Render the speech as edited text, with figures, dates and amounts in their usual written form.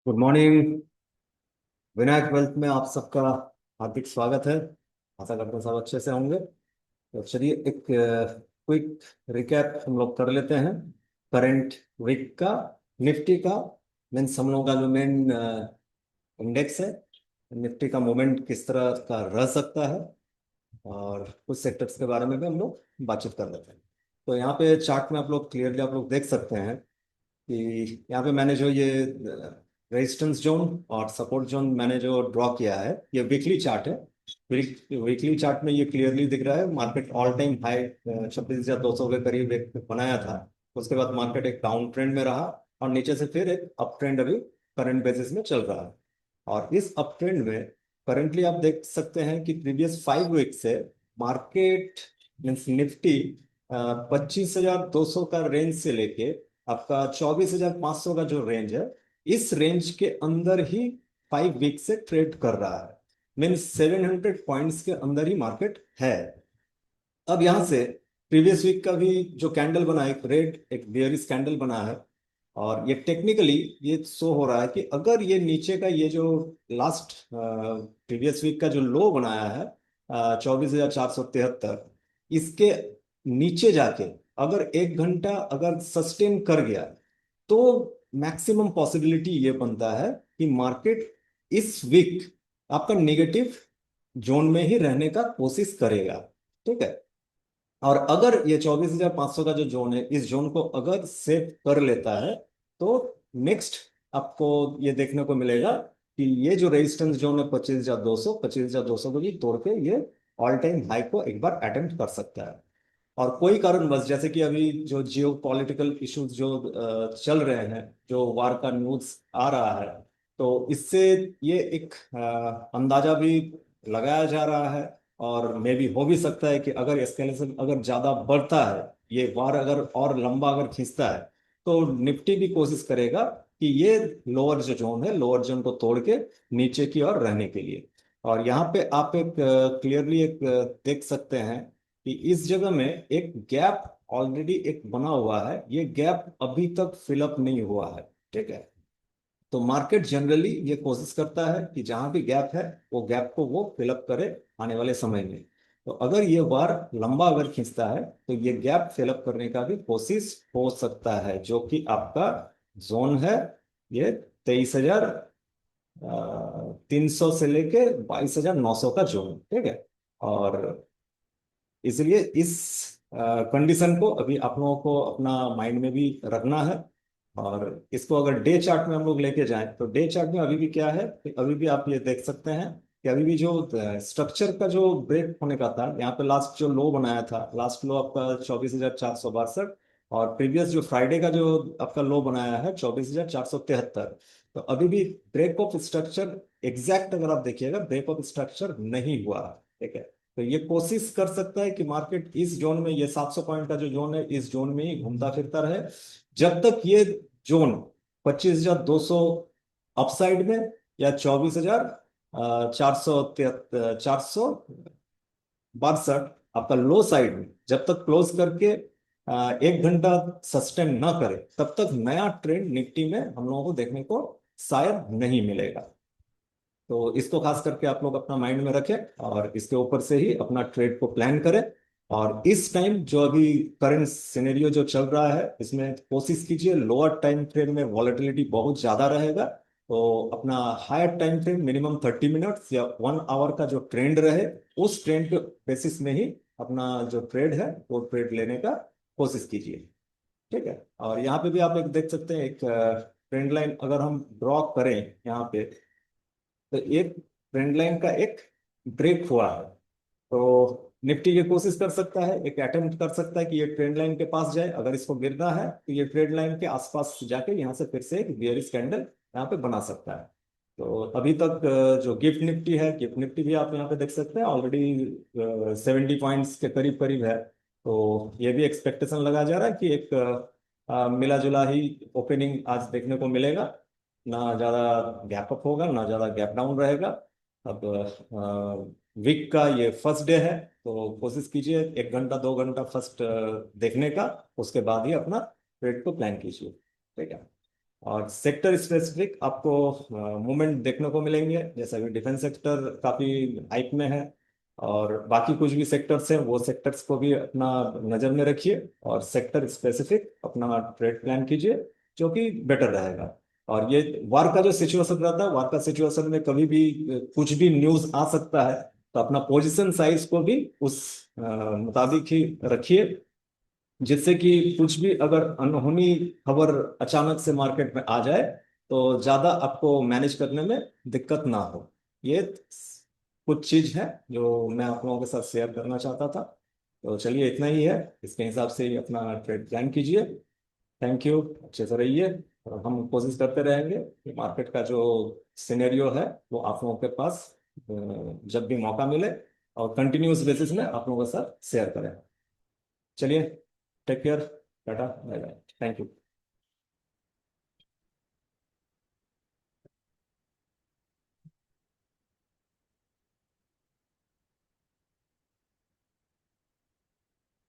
Good morning. Vinayak wealth में आप सबका हार्दिक स्वागत है। आशा करता हूँ सब अच्छे से होंगे। तो चलिए एक क्विक रिकैप हम लोग कर लेते हैं करंट वीक का, निफ्टी का। मीन्स हम लोगों का जो मेन इंडेक्स है, निफ्टी का मूवमेंट किस तरह का रह सकता है, और कुछ सेक्टर्स के बारे में भी हम लोग बातचीत कर लेते हैं। तो यहाँ पे चार्ट में आप लोग क्लियरली आप लोग देख सकते हैं कि यहाँ पे मैंने जो ये रेजिस्टेंस जोन और सपोर्ट जोन मैंने जो ड्रॉ किया है, ये वीकली चार्ट है। वीकली चार्ट में ये क्लियरली दिख रहा है, मार्केट ऑल टाइम हाई 26,200 के करीब एक बनाया था। उसके बाद मार्केट एक डाउन ट्रेंड में रहा और नीचे से फिर एक अप ट्रेंड अभी करंट बेसिस में चल रहा है। और इस अप ट्रेंड में करंटली आप देख सकते हैं कि प्रीवियस 5 वीक से मार्केट मीन्स निफ्टी 25,200 का रेंज से लेके आपका 24,500 का जो रेंज है, इस रेंज के अंदर ही 5 वीक से ट्रेड कर रहा है। मीन्स 700 पॉइंट्स के अंदर ही मार्केट है। अब यहां से प्रीवियस वीक का भी जो कैंडल बना है, एक रेड एक बेयरिश कैंडल बना है। और ये टेक्निकली ये शो हो रहा है कि अगर ये नीचे का ये जो लास्ट प्रीवियस वीक का जो लो बनाया है 24,473, इसके नीचे जाके अगर 1 घंटा अगर सस्टेन कर गया, तो मैक्सिमम पॉसिबिलिटी ये बनता है कि मार्केट इस वीक आपका नेगेटिव जोन में ही रहने का कोशिश करेगा। ठीक है। और अगर ये 24,500 का जो जोन है, इस जोन को अगर सेव कर लेता है, तो नेक्स्ट आपको ये देखने को मिलेगा कि ये जो रेजिस्टेंस जोन है 25,200 को भी तोड़ के ये ऑल टाइम हाई को एक बार अटेम्प्ट कर सकता है। और कोई कारणवश जैसे कि अभी जो जियो पॉलिटिकल इश्यूज जो चल रहे हैं, जो वार का न्यूज आ रहा है, तो इससे ये एक अंदाजा भी लगाया जा रहा है। और मे भी हो भी सकता है कि अगर एस्केलेशन अगर ज्यादा बढ़ता है, ये वार अगर और लंबा अगर खींचता है, तो निफ्टी भी कोशिश करेगा कि ये लोअर जो जोन है, लोअर जोन को तोड़ के नीचे की ओर रहने के लिए। और यहाँ पे आप एक क्लियरली एक देख सकते हैं कि इस जगह में एक गैप ऑलरेडी एक बना हुआ है। ये गैप अभी तक फिलअप नहीं हुआ है। ठीक है। तो मार्केट जनरली ये कोशिश करता है कि जहां भी गैप है, वो गैप को वो फिलअप करे आने वाले समय में। तो अगर ये बार लंबा अगर खींचता है, तो ये गैप फिलअप करने का भी कोशिश हो सकता है, जो कि आपका जोन है ये 23,300 से लेके 22,900 का जोन। ठीक है। और इसलिए इस कंडीशन को अभी आप लोगों को अपना माइंड में भी रखना है। और इसको अगर डे चार्ट में हम लोग लेके जाएं, तो डे चार्ट में अभी भी क्या है कि अभी भी आप ये देख सकते हैं कि अभी भी जो स्ट्रक्चर का जो ब्रेक होने का था, यहाँ पे लास्ट जो लो बनाया था, लास्ट लो आपका 24,462। और प्रीवियस जो फ्राइडे का जो आपका लो बनाया है 24,473। तो अभी भी ब्रेक ऑफ स्ट्रक्चर एग्जैक्ट अगर आप देखिएगा, ब्रेक ऑफ स्ट्रक्चर नहीं हुआ। ठीक है। तो ये कोशिश कर सकता है कि मार्केट इस जोन में, ये 700 पॉइंट का जो जोन है, इस जोन में ही घूमता फिरता रहे जब तक ये जोन 25,200 अपसाइड में, या 24,462 आपका लो साइड में जब तक क्लोज करके 1 घंटा सस्टेन ना करे, तब तक नया ट्रेंड निफ्टी में हम लोगों को देखने को शायद नहीं मिलेगा। तो इसको खास करके आप लोग अपना माइंड में रखें और इसके ऊपर से ही अपना ट्रेड को प्लान करें। और इस टाइम जो अभी करंट सिनेरियो जो चल रहा है, इसमें कोशिश कीजिए लोअर टाइम फ्रेम में वॉलेटिलिटी बहुत ज्यादा रहेगा, तो अपना higher time frame minimum 30 minutes या 1 आवर का जो ट्रेंड रहे, उस ट्रेंड के बेसिस में ही अपना जो ट्रेड है वो ट्रेड लेने का कोशिश कीजिए। ठीक है। और यहाँ पे भी आप एक देख सकते हैं, एक ट्रेंड लाइन अगर हम ड्रॉ करें यहाँ पे, तो एक ट्रेंड लाइन का एक ब्रेक हुआ है। तो निफ्टी ये कोशिश कर सकता है, एक अटेम्प्ट कर सकता है कि ये ट्रेंड लाइन के पास जाए। अगर इसको गिरना है, तो ये ट्रेंड लाइन के आसपास जाके यहाँ से फिर से एक बियरिश कैंडल यहाँ पे बना सकता है। तो अभी तक जो गिफ्ट निफ्टी है, गिफ्ट निफ्टी भी आप यहाँ पे देख सकते हैं, ऑलरेडी 70 पॉइंट्स के करीब करीब है। तो ये भी एक्सपेक्टेशन लगा जा रहा है कि एक मिला जुला ही ओपनिंग आज देखने को मिलेगा। ना ज़्यादा गैप अप होगा, ना ज़्यादा गैप डाउन रहेगा। अब वीक का ये फर्स्ट डे है, तो कोशिश कीजिए 1 घंटा 2 घंटा फर्स्ट देखने का, उसके बाद ही अपना ट्रेड को प्लान कीजिए। ठीक है। और सेक्टर स्पेसिफिक आपको मूवमेंट देखने को मिलेंगे, जैसा कि डिफेंस सेक्टर काफी हाइप में है, और बाकी कुछ भी सेक्टर्स हैं वो सेक्टर्स को भी अपना नजर में रखिए, और सेक्टर स्पेसिफिक अपना ट्रेड प्लान कीजिए, जो कि बेटर रहेगा। और ये वार का जो सिचुएशन रहता है, वार का सिचुएशन में कभी भी कुछ भी न्यूज आ सकता है, तो अपना पोजीशन साइज को भी उस मुताबिक ही रखिए, जिससे कि कुछ भी अगर अनहोनी खबर अचानक से मार्केट में आ जाए तो ज्यादा आपको मैनेज करने में दिक्कत ना हो। ये कुछ चीज है जो मैं आप लोगों के साथ शेयर करना चाहता था। तो चलिए, इतना ही है, इसके हिसाब से ही अपना ट्रेड प्लान कीजिए। थैंक यू, अच्छे से रहिए। और हम कोशिश करते रहेंगे कि मार्केट का जो सिनेरियो है वो आप लोगों के पास जब भी मौका मिले और कंटिन्यूस बेसिस में आप लोगों के साथ शेयर करें। चलिए, take care, tata, bye bye, thank you.